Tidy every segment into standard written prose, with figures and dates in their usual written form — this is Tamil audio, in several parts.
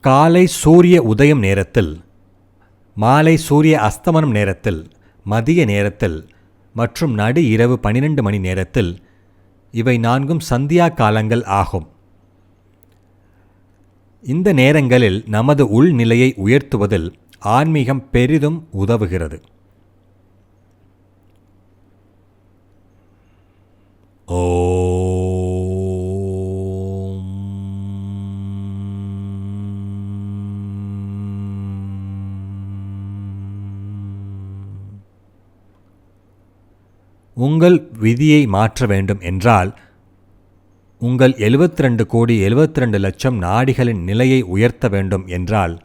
காலை சூரிய உதயம் நேரத்தில், மாலை சூரிய அஸ்தமனம் நேரத்தில், மதிய நேரத்தில் மற்றும் நடு இரவு 12 மணி நேரத்தில் இவை 4ம் சந்தியா காலங்கள் ஆகும். இந்த நேரங்களில் நமது உள்நிலையை உயர்த்துவதில் ஆன்மீகம் பெரிதும் உதவுகிறது. உங்கள் விதியை மாற்ற வேண்டும் என்றால், உங்கள் 72,72,00,000 நாடிகளின் நிலையை உயர்த்த வேண்டும் என்றால்,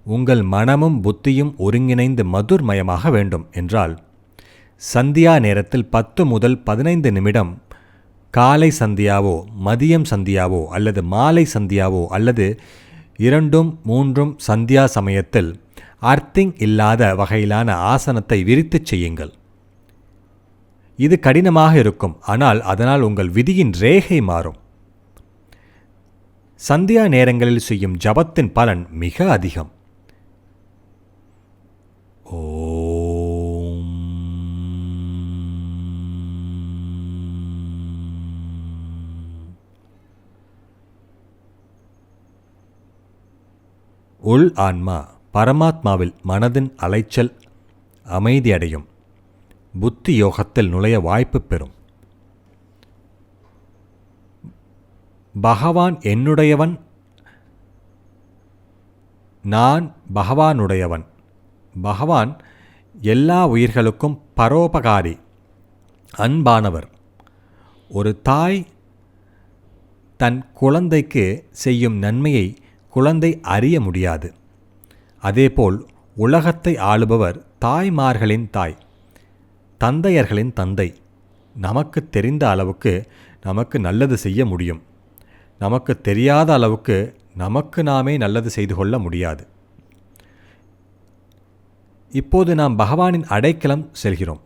உங்கள் மனமும் புத்தியும் ஒருங்கிணைந்து மதுர்மயமாக வேண்டும் என்றால், சந்தியா நேரத்தில் 10 முதல் 15 நிமிடம் காலை சந்தியாவோ மதியம் சந்தியாவோ அல்லது மாலை சந்தியாவோ அல்லது 2-3 சந்தியா சமயத்தில் அர்த்திங் இல்லாத வகையிலான ஆசனத்தை விரித்துச் செய்யுங்கள். இது கடினமாக இருக்கும், ஆனால் அதனால் உங்கள் விதியின் ரேகை மாறும். சந்தியா நேரங்களில் செய்யும் ஜபத்தின் பலன் மிக அதிகம். உள் ஆன்மா பரமாத்மாவில் மனதின் அலைச்சல் அமைதியடையும். புத்தி யோகத்தில் நுழைய வாய்ப்பு பெறும். பகவான் என்னுடையவன், நான் பகவானுடையவன். பகவான் எல்லா உயிர்களுக்கும் பரோபகாரி, அன்பானவர். ஒரு தாய் தன் குழந்தைக்கு செய்யும் நன்மையை குழந்தை அறிய முடியாது. அதேபோல் உலகத்தை ஆளுபவர் தாய்மார்களின் தாய், தந்தையர்களின் தந்தை. நமக்கு தெரிந்த அளவுக்கு நமக்கு நல்லது செய்ய முடியும். நமக்கு தெரியாத அளவுக்கு நமக்கு நாமே நல்லது செய்து கொள்ள முடியாது. இப்போது நாம் பகவானின் அடைக்கலம் செல்கிறோம்.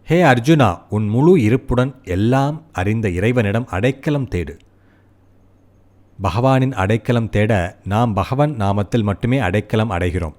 ஹே அர்ஜுனா, உன் முழு இருப்புடன் எல்லாம் அறிந்த இறைவனிடம் அடைக்கலம் தேடு. பகவானின் அடைக்கலம் தேட நாம் பகவான் நாமத்தில் மட்டுமே அடைக்கலம் அடைகிறோம்.